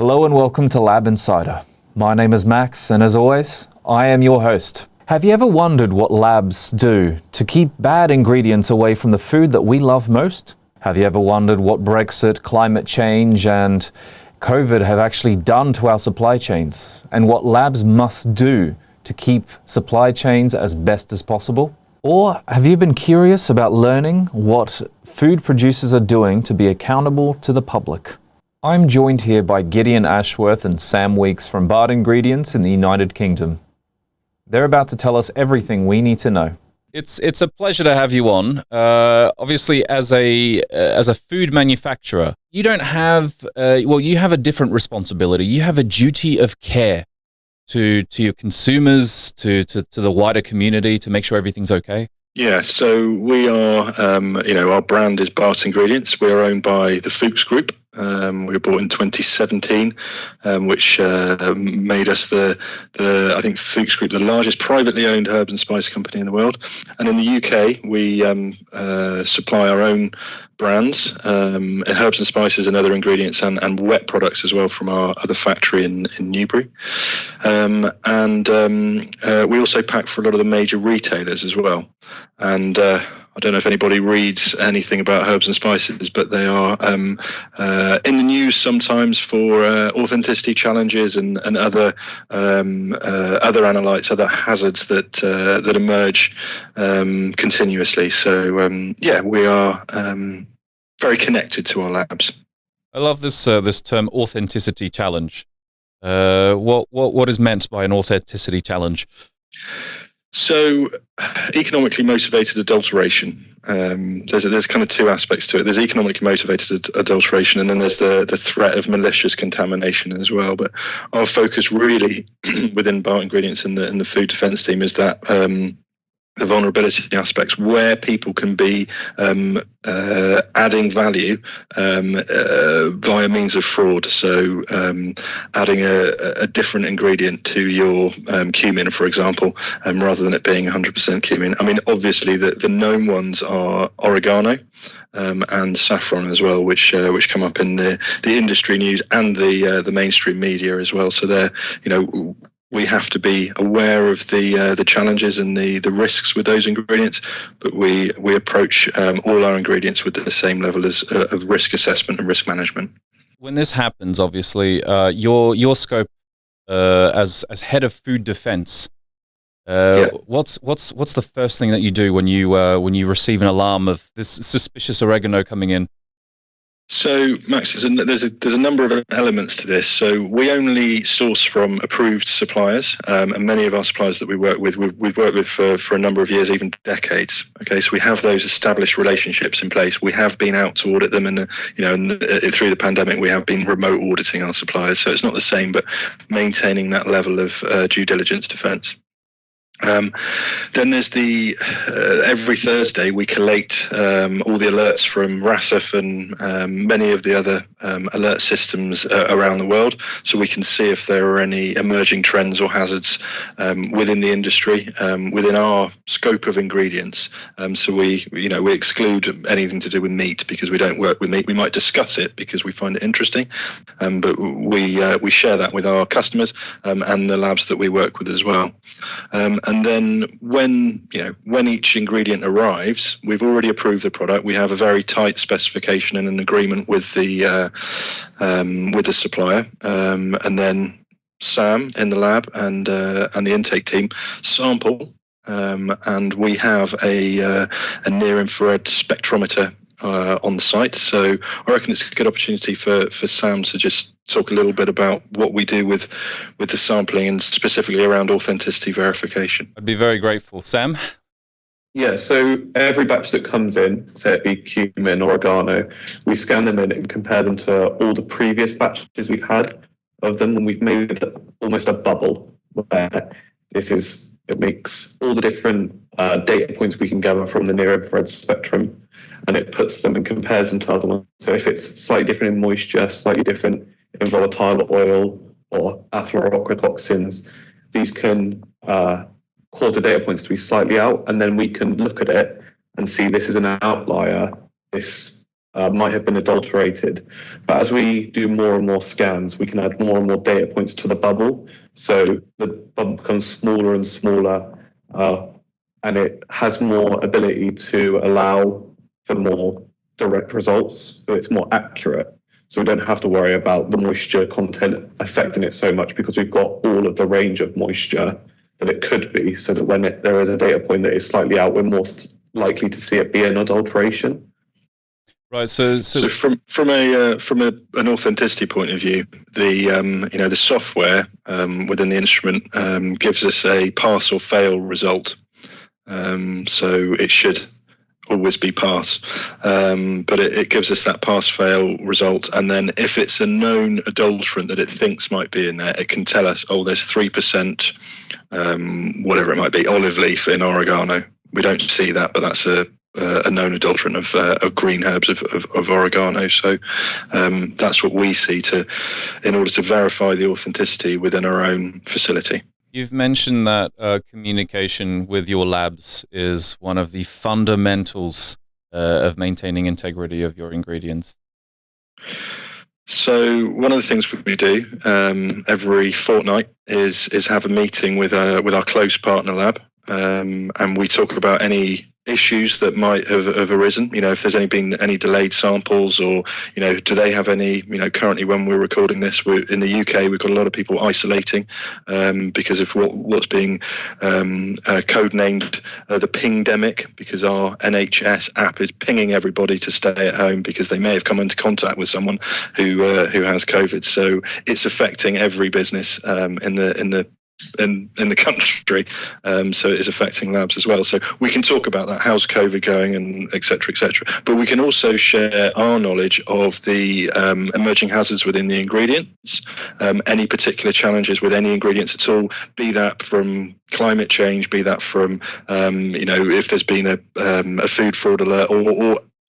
Hello and welcome to Lab Insider. My name is Max, and as always, I am your host. Have you ever wondered what labs do to keep bad ingredients away from the food that we love most? Have you ever wondered what Brexit, climate change, and COVID have actually done to our supply chains, and what labs must do to keep supply chains as best as possible? Or have you been curious about learning what food producers are doing to be accountable to the public? I'm joined here by Gideon Ashworth and Sam Weeks from Bart Ingredients in the United Kingdom. They're about to tell us everything we need to know. It's a pleasure to have you on. Obviously, as a food manufacturer, you don't have you have a different responsibility. You have a duty of care to your consumers, to the wider community, to make sure everything's okay. Yeah, so we are, our brand is Bart Ingredients. We are owned by the Fuchs Group. We were bought in 2017, which made us I think Fuchs Group, the largest privately owned herbs and spice company in the world. And in the UK, we supply our own brands, herbs and spices and other ingredients and wet products as well from our other factory in Newbury. We also pack for a lot of the major retailers as well. And I don't know if anybody reads anything about herbs and spices, but they are in the news sometimes for authenticity challenges and other analytes, other hazards that emerge continuously. So we are very connected to our labs. I love this term, authenticity challenge. What is meant by an authenticity challenge? So, economically motivated adulteration. There's kind of two aspects to it. There's economically motivated adulteration, and then there's the threat of malicious contamination as well. But our focus really within Bart Ingredients and the food defence team is that the vulnerability aspects, where people can be adding value via means of fraud. So adding a different ingredient to your cumin, for example, rather than it being 100% cumin. I mean, obviously the known ones are oregano and saffron as well, which come up in the industry news and the mainstream media as well. So they're, we have to be aware of the challenges and the risks with those ingredients, but we approach all our ingredients with the same level of risk assessment and risk management. When this happens, obviously, your scope as head of food defense, what's the first thing that you do when you receive an alarm of this suspicious oregano coming in? So, Max, there's a number of elements to this. So we only source from approved suppliers, and many of our suppliers that we work with, we've worked with for a number of years, even decades. Okay, so we have those established relationships in place. We have been out to audit them, and through the pandemic, we have been remote auditing our suppliers. So it's not the same, but maintaining that level of due diligence defence. Then there's every Thursday we collate all the alerts from RASF and many of the other alert systems around the world, so we can see if there are any emerging trends or hazards within the industry, within our scope of ingredients. So we exclude anything to do with meat because we don't work with meat. We might discuss it because we find it interesting, but we share that with our customers and the labs that we work with as well. And then when each ingredient arrives, we've already approved the product. We have a very tight specification and an agreement with the supplier, and then Sam in the lab and the intake team sample, and we have a near-infrared spectrometer on the site. So I reckon it's a good opportunity for Sam to just talk a little bit about what we do with the sampling and specifically around authenticity verification. I'd be very grateful. Sam? Yeah, so every batch that comes in, say it be cumin or oregano, we scan them in and compare them to all the previous batches we've had of them, and we've made almost a bubble where it makes all the different data points we can gather from the near-infrared spectrum, and it puts them and compares them to other ones. So if it's slightly different in moisture, slightly different in volatile oil or aflorochratoxins, these can cause the data points to be slightly out, and then we can look at it and see this is an outlier. This might have been adulterated. But as we do more and more scans, we can add more and more data points to the bubble. So the bubble becomes smaller and smaller, and it has more ability to allow for more direct results. So it's more accurate. So we don't have to worry about the moisture content affecting it so much, because we've got all of the range of moisture that it could be, so that when there is a data point that is slightly out, we're more likely to see it be an adulteration. Right. So from an authenticity point of view, the software within the instrument gives us a pass or fail result. So it should always be pass, but it gives us that pass-fail result. And then if it's a known adulterant that it thinks might be in there, it can tell us, oh, there's 3%, whatever it might be, olive leaf in oregano. We don't see that, but that's a known adulterant of green herbs of oregano. So that's what we see in order to verify the authenticity within our own facility. You've mentioned that communication with your labs is one of the fundamentals of maintaining integrity of your ingredients. So one of the things we do every fortnight is have a meeting with our close partner lab, and we talk about any issues that might have arisen. If there's been any delayed samples, or do they have any? Currently when we're recording this, in the UK, we've got a lot of people isolating because of what's being codenamed the Pingdemic, because our NHS app is pinging everybody to stay at home because they may have come into contact with someone who has COVID. So it's affecting every business in the country, so it is affecting labs as well. So we can talk about that, how's COVID going, and et cetera, but we can also share our knowledge of the emerging hazards within the ingredients, any particular challenges with any ingredients at all, be that from climate change, be that from if there's been a food fraud alert,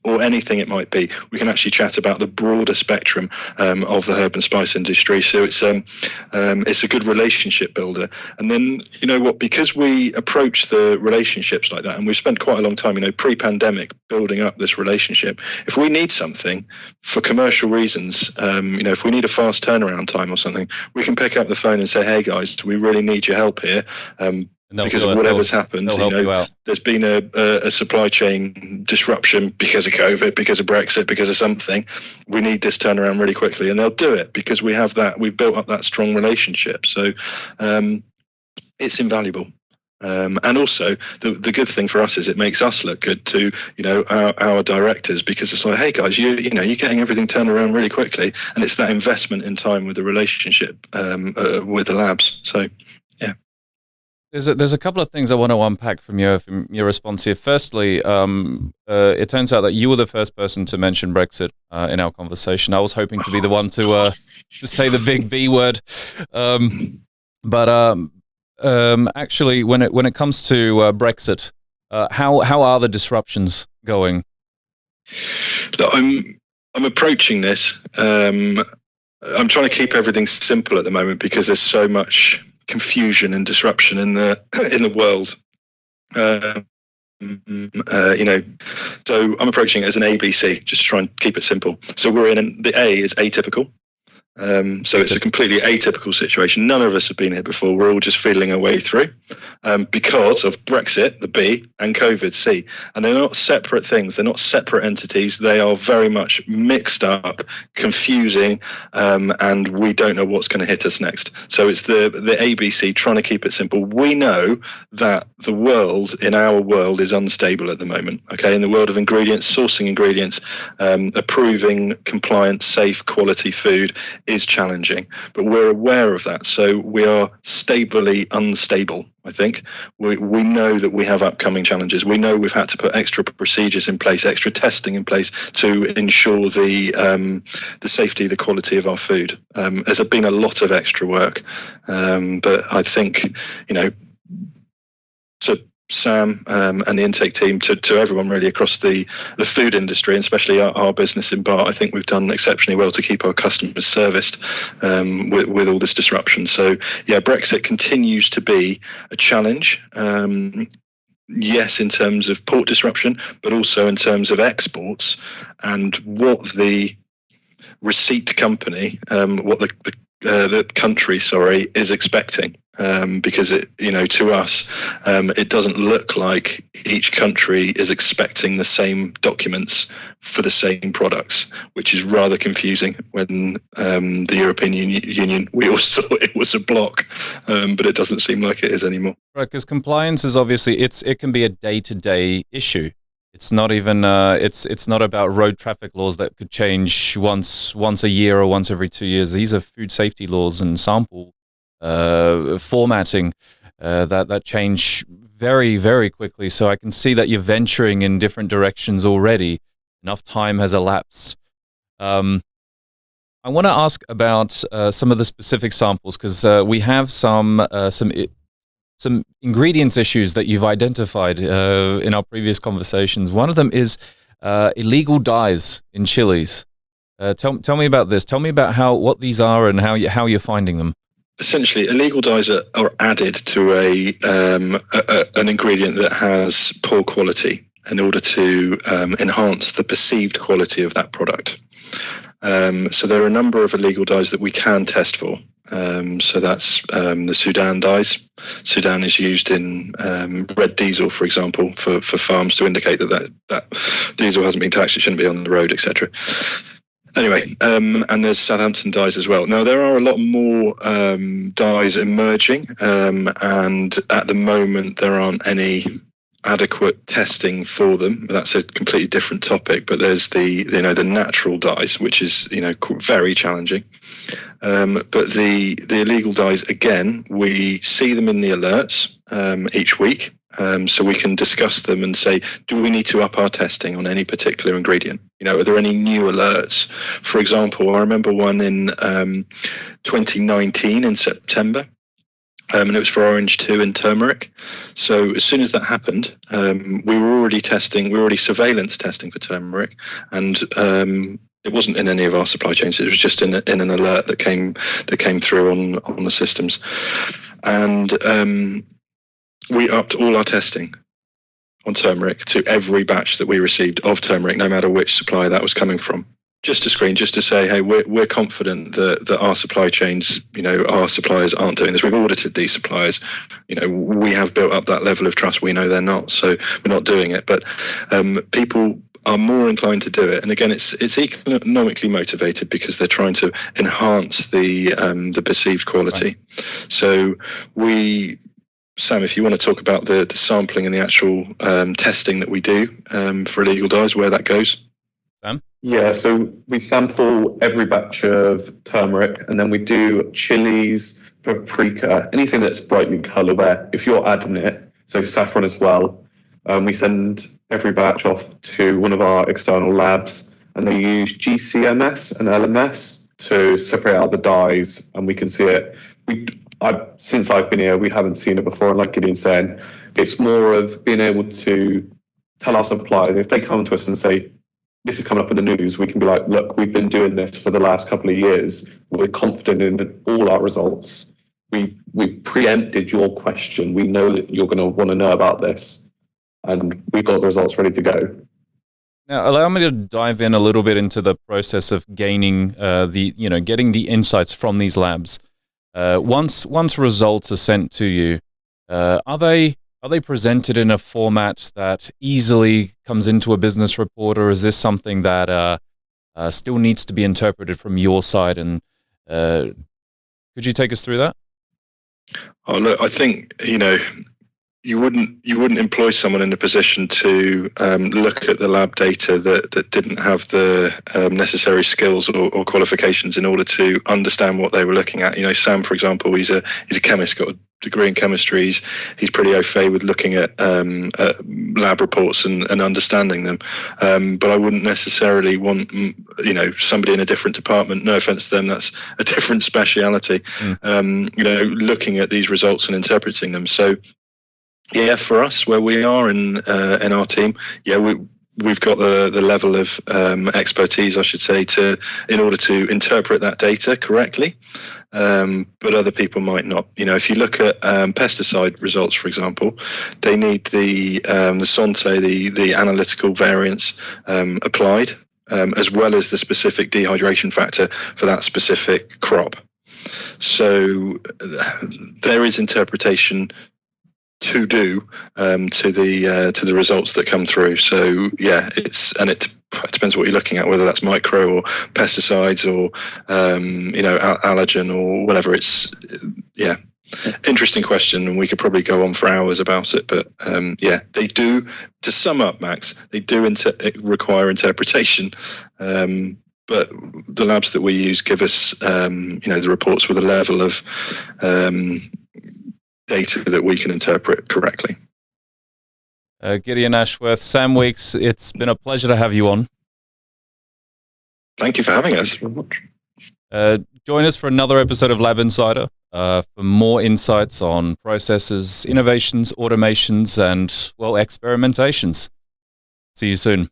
or anything it might be. We can actually chat about the broader spectrum of the herb and spice industry. So it's a good relationship builder. And then, because we approach the relationships like that, and we've spent quite a long time, pre-pandemic, building up this relationship. If we need something for commercial reasons, if we need a fast turnaround time or something, we can pick up the phone and say, hey guys, we really need your help here. Because of whatever's happened, there's been a supply chain disruption because of COVID, because of Brexit, because of something. We need this turnaround really quickly, and they'll do it because we have that. We've built up that strong relationship, so it's invaluable. And also, the good thing for us is it makes us look good to our directors, because it's like, hey guys, you're getting everything turned around really quickly, and it's that investment in time with the relationship with the labs. So yeah. There's a couple of things I want to unpack from your response here. Firstly, it turns out that you were the first person to mention Brexit in our conversation. I was hoping to be the one to say the big B word, but actually, when it comes to Brexit, how are the disruptions going? Look, I'm approaching this. I'm trying to keep everything simple at the moment because there's so much confusion and disruption in the world. So I'm approaching it as an ABC, just to try and keep it simple. So the A is atypical. So it's a completely atypical situation. None of us have been here before. We're all just feeling our way through because of Brexit, the B, and COVID, C. And they're not separate things. They're not separate entities. They are very much mixed up, confusing, and we don't know what's going to hit us next. So it's the ABC, trying to keep it simple. We know that in our world, is unstable at the moment. Okay, in the world of ingredients, sourcing ingredients, approving compliant, safe, quality food is challenging, but we're aware of that. So we are stably unstable. I think we know that we have upcoming challenges. We know we've had to put extra procedures in place, extra testing in place to ensure the safety, the quality of our food. There's been a lot of extra work, but I think to Sam and the intake team, to everyone really across the food industry, and especially our business in Bart, I think we've done exceptionally well to keep our customers serviced with all this disruption. So yeah, Brexit continues to be a challenge. yes, in terms of port disruption, but also in terms of exports and what the receipt company, what the country, is expecting. Because to us, it doesn't look like each country is expecting the same documents for the same products, which is rather confusing. When the European Union, we all thought it was a block, but it doesn't seem like it is anymore. Right, because compliance is obviously it can be a day-to-day issue. It's not even it's not about road traffic laws that could change once a year or once every 2 years. These are food safety laws and sample formatting that change very, very quickly. So I can see that you're venturing in different directions already. Enough time has elapsed. I want to ask about some of the specific samples, because we have some ingredients issues that you've identified in our previous conversations. One of them is illegal dyes in chilies. Tell me about this. Tell me about what these are and how you're finding them. Essentially, illegal dyes are added to an ingredient that has poor quality in order to enhance the perceived quality of that product. So there are a number of illegal dyes that we can test for. So that's the Sudan dyes. Sudan is used in red diesel, for example, for farms to indicate that diesel hasn't been taxed, it shouldn't be on the road, etc. Anyway, and there's Southampton dyes as well. Now, there are a lot more dyes emerging, and at the moment there aren't any adequate testing for them. That's a completely different topic. But there's the natural dyes, which is very challenging. But the illegal dyes, again, we see them in the alerts each week. So we can discuss them and say, do we need to up our testing on any particular ingredient? Are there any new alerts? For example, I remember one in 2019 in September, and it was for orange 2 and turmeric. So as soon as that happened, we were already surveillance testing for turmeric, and it wasn't in any of our supply chains. It was just in an alert that came through on the systems, and we upped all our testing on turmeric to every batch that we received of turmeric, no matter which supplier that was coming from. Just to screen, just to say, hey, we're confident that our supply chains, our suppliers aren't doing this. We've audited these suppliers. We have built up that level of trust. We know they're not, so we're not doing it. But people are more inclined to do it. And again, it's economically motivated because they're trying to enhance the perceived quality. Right. So Sam, if you want to talk about the sampling and the actual testing that we do for illegal dyes, where that goes. Sam? Yeah, so we sample every batch of turmeric, and then we do chilies, paprika, anything that's brightly coloured where if you're adding it, so saffron as well, we send every batch off to one of our external labs, and they use GCMS and LMS to separate out the dyes, and we can see it. Since I've been here, we haven't seen it before. And like Gideon's saying, it's more of being able to tell our suppliers, if they come to us and say, this is coming up in the news, we can be like, look, we've been doing this for the last couple of years. We're confident in all our results. We've preempted your question. We know that you're going to want to know about this. And we've got the results ready to go. Now, allow me to dive in a little bit into the process of gaining getting the insights from these labs. Once results are sent to you, are they presented in a format that easily comes into a business report, or is this something that still needs to be interpreted from your side? And could you take us through that? Oh, look, I think you wouldn't employ someone in a position to look at the lab data that didn't have the necessary skills or qualifications in order to understand what they were looking at. Sam, for example, he's a chemist, got a degree in chemistry. He's pretty au fait with looking at lab reports and understanding them. But I wouldn't necessarily want somebody in a different department. No offense to them, that's a different speciality. Looking at these results and interpreting them. So. Yeah, for us, where we are in our team, we've got the level of expertise, I should say, in order to interpret that data correctly. But other people might not. If you look at pesticide results, for example, they need the Sante, the analytical variance applied, as well as the specific dehydration factor for that specific crop. So there is interpretation to do to the results that come through. So yeah, it depends what you're looking at, whether that's micro or pesticides or allergen or whatever. It's interesting question, and we could probably go on for hours about it. But they do. To sum up, Max, they do require interpretation. But the labs that we use give us, the reports with a level of data that we can interpret correctly. Gideon Ashworth, Sam Weeks, it's been a pleasure to have you on. Thank you for having us. Join us for another episode of Lab Insider for more insights on processes, innovations, automations, and, experimentations. See you soon.